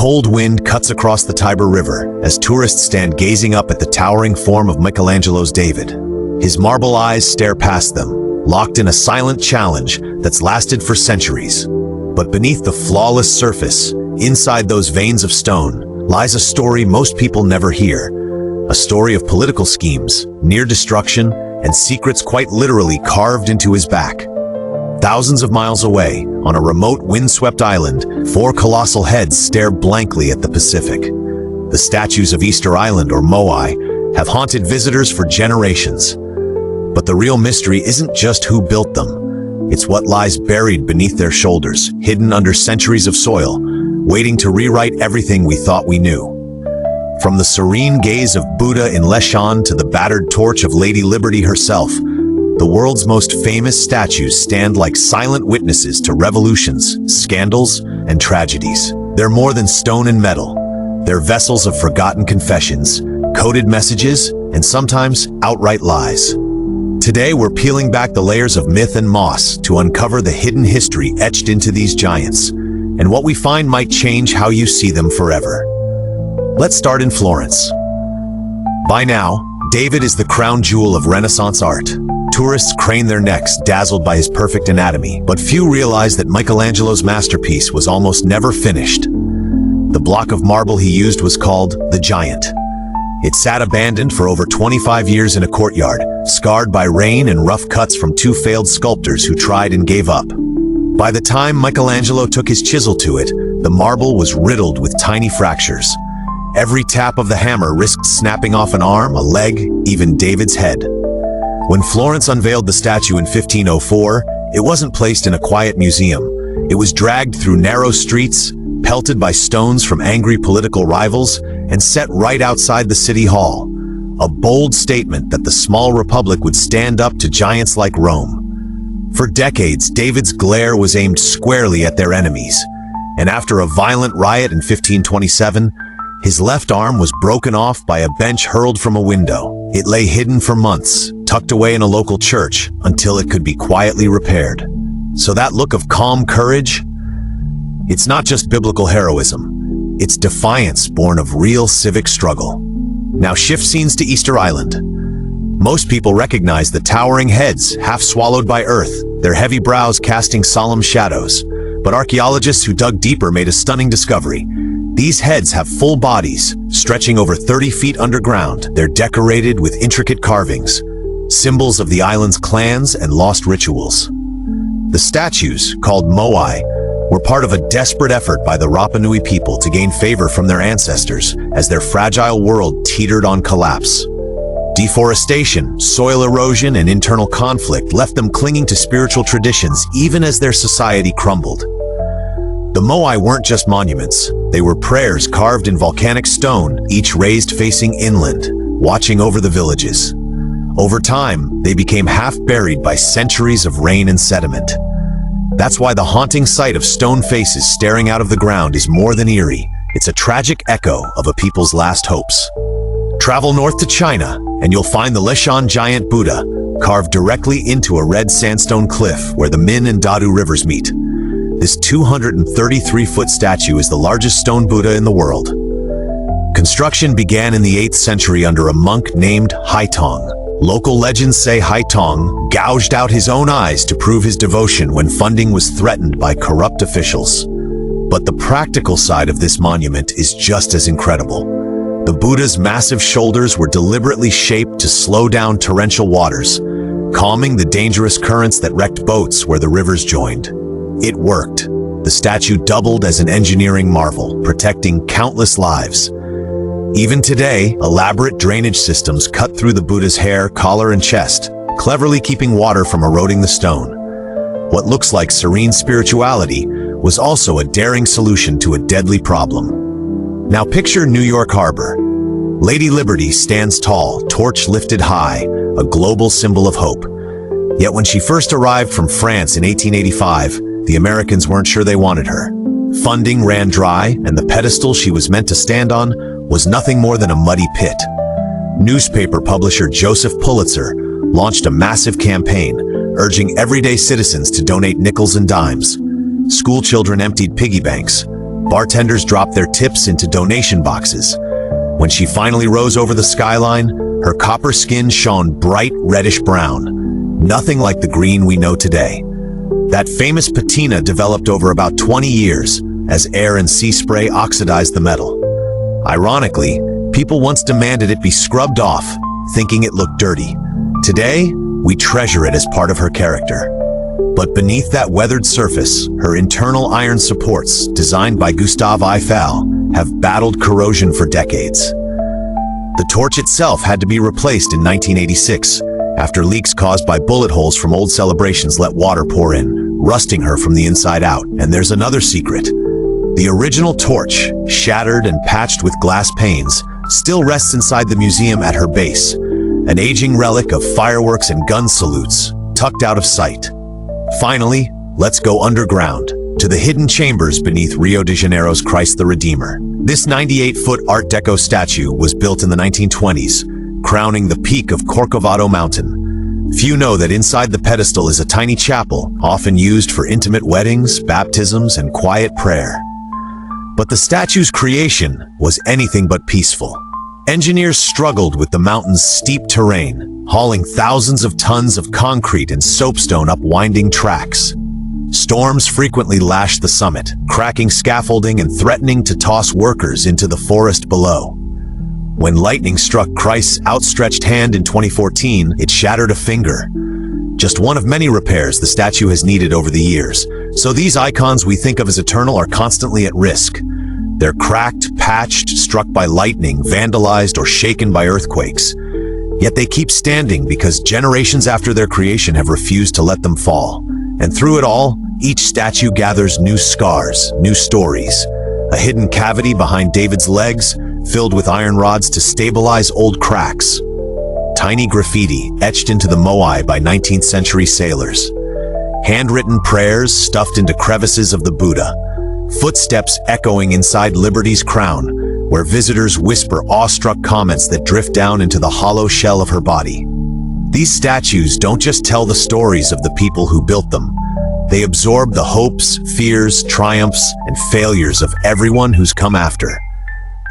cold wind cuts across the Tiber River as tourists stand gazing up at the towering form of Michelangelo's David. His marble eyes stare past them, locked in a silent challenge that's lasted for centuries. But beneath the flawless surface, inside those veins of stone, lies a story most people never hear. A story of political schemes, near destruction, and secrets quite literally carved into his back. Thousands of miles away, on a remote windswept island, four colossal heads stare blankly at the Pacific. The statues of Easter Island, or Moai, have haunted visitors for generations. But the real mystery isn't just who built them. It's what lies buried beneath their shoulders, hidden under centuries of soil, waiting to rewrite everything we thought we knew. From the serene gaze of Buddha in Leshan to the battered torch of Lady Liberty herself, the world's most famous statues stand like silent witnesses to revolutions, scandals, and tragedies. They're more than stone and metal. They're vessels of forgotten confessions, coded messages, and sometimes outright lies. Today, we're peeling back the layers of myth and moss to uncover the hidden history etched into these giants, and what we find might change how you see them forever. Let's start in Florence. By now, David is the crown jewel of Renaissance art. Tourists crane their necks, dazzled by his perfect anatomy, but few realize that Michelangelo's masterpiece was almost never finished. The block of marble he used was called the Giant. It sat abandoned for over 25 years in a courtyard, scarred by rain and rough cuts from two failed sculptors who tried and gave up. By the time Michelangelo took his chisel to it, the marble was riddled with tiny fractures. Every tap of the hammer risked snapping off an arm, a leg, even David's head. When Florence unveiled the statue in 1504, it wasn't placed in a quiet museum. It was dragged through narrow streets, pelted by stones from angry political rivals, and set right outside the city hall. A bold statement that the small republic would stand up to giants like Rome. For decades, David's glare was aimed squarely at their enemies, and after a violent riot in 1527, his left arm was broken off by a bench hurled from a window. It lay hidden for months, tucked away in a local church, until it could be quietly repaired. So that look of calm courage, it's not just biblical heroism. It's defiance born of real civic struggle. Now shift scenes to Easter Island. Most people recognize the towering heads, half swallowed by earth, their heavy brows casting solemn shadows. But archaeologists who dug deeper made a stunning discovery. These heads have full bodies, stretching over 30 feet underground. They're decorated with intricate carvings, symbols of the island's clans and lost rituals. The statues, called Moai, were part of a desperate effort by the Rapa Nui people to gain favor from their ancestors as their fragile world teetered on collapse. Deforestation, soil erosion, and internal conflict left them clinging to spiritual traditions even as their society crumbled. The Moai weren't just monuments. They were prayers carved in volcanic stone, each raised facing inland, watching over the villages. Over time, they became half-buried by centuries of rain and sediment. That's why the haunting sight of stone faces staring out of the ground is more than eerie. It's a tragic echo of a people's last hopes. Travel north to China, and you'll find the Leshan giant Buddha, carved directly into a red sandstone cliff where the Min and Dadu rivers meet. This 233-foot statue is the largest stone Buddha in the world. Construction began in the 8th century under a monk named Haitong. Local legends say Haitong gouged out his own eyes to prove his devotion when funding was threatened by corrupt officials. But the practical side of this monument is just as incredible. The Buddha's massive shoulders were deliberately shaped to slow down torrential waters, calming the dangerous currents that wrecked boats where the rivers joined. It worked. The statue doubled as an engineering marvel, protecting countless lives. Even today, elaborate drainage systems cut through the Buddha's hair, collar, and chest, cleverly keeping water from eroding the stone. What looks like serene spirituality was also a daring solution to a deadly problem. Now picture New York Harbor. Lady Liberty stands tall, torch lifted high, a global symbol of hope. Yet when she first arrived from France in 1885, the Americans weren't sure they wanted her. Funding ran dry, and the pedestal she was meant to stand on was nothing more than a muddy pit. Newspaper publisher Joseph Pulitzer launched a massive campaign, urging everyday citizens to donate nickels and dimes. School children emptied piggy banks, Bartenders dropped their tips into donation boxes. When she finally rose over the skyline, her copper skin shone bright reddish-brown, nothing like the green we know today. That famous patina developed over about 20 years as air and sea spray oxidized the metal. Ironically, people once demanded it be scrubbed off, thinking it looked dirty. Today, we treasure it as part of her character. But beneath that weathered surface, her internal iron supports, designed by Gustave Eiffel, have battled corrosion for decades. The torch itself had to be replaced in 1986, after leaks caused by bullet holes from old celebrations let water pour in, rusting her from the inside out. And there's another secret. The original torch, shattered and patched with glass panes, still rests inside the museum at her base, an aging relic of fireworks and gun salutes, tucked out of sight. Finally, let's go underground, to the hidden chambers beneath Rio de Janeiro's Christ the Redeemer. This 98-foot Art Deco statue was built in the 1920s, crowning the peak of Corcovado Mountain. Few know that inside the pedestal is a tiny chapel, often used for intimate weddings, baptisms, and quiet prayer. But the statue's creation was anything but peaceful. Engineers struggled with the mountain's steep terrain, hauling thousands of tons of concrete and soapstone up winding tracks. Storms frequently lashed the summit, cracking scaffolding and threatening to toss workers into the forest below. When lightning struck Christ's outstretched hand in 2014, it shattered a finger. Just one of many repairs the statue has needed over the years, so these icons we think of as eternal are constantly at risk. They're cracked, patched, struck by lightning, vandalized, or shaken by earthquakes. Yet they keep standing because generations after their creation have refused to let them fall. And through it all, each statue gathers new scars, new stories. A hidden cavity behind David's legs, filled with iron rods to stabilize old cracks. Tiny graffiti etched into the Moai by 19th century sailors. Handwritten prayers stuffed into crevices of the Buddha. Footsteps echoing inside Liberty's crown, where visitors whisper awestruck comments that drift down into the hollow shell of her body. These statues don't just tell the stories of the people who built them. They absorb the hopes, fears, triumphs, and failures of everyone who's come after.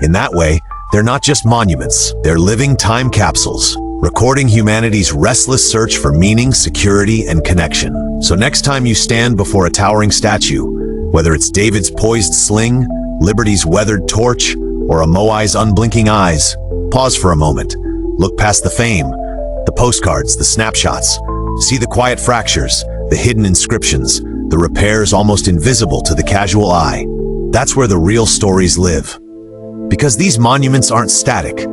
In that way, they're not just monuments, they're living time capsules, recording humanity's restless search for meaning, security, and connection. So next time you stand before a towering statue, whether it's David's poised sling, Liberty's weathered torch, or a Moai's unblinking eyes, pause for a moment. Look past the fame, the postcards, the snapshots. See the quiet fractures, the hidden inscriptions, the repairs almost invisible to the casual eye. That's where the real stories live. Because these monuments aren't static.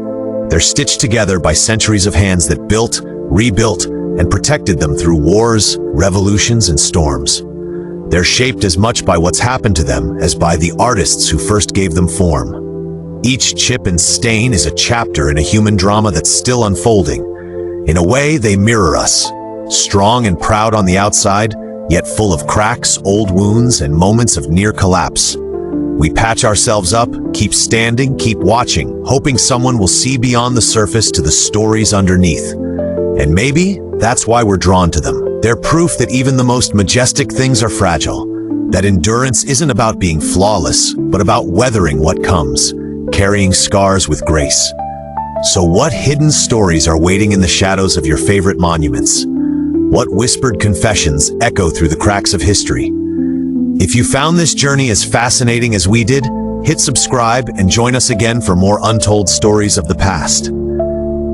They're stitched together by centuries of hands that built, rebuilt, and protected them through wars, revolutions, and storms. They're shaped as much by what's happened to them as by the artists who first gave them form. Each chip and stain is a chapter in a human drama that's still unfolding. In a way, they mirror us, strong and proud on the outside, yet full of cracks, old wounds, and moments of near collapse. We patch ourselves up, keep standing, keep watching, hoping someone will see beyond the surface to the stories underneath. And maybe that's why we're drawn to them. They're proof that even the most majestic things are fragile, that endurance isn't about being flawless, but about weathering what comes, carrying scars with grace. So what hidden stories are waiting in the shadows of your favorite monuments? What whispered confessions echo through the cracks of history? If you found this journey as fascinating as we did, hit subscribe and join us again for more untold stories of the past.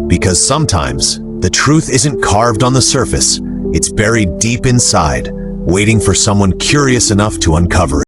Because sometimes, the truth isn't carved on the surface, it's buried deep inside, waiting for someone curious enough to uncover it.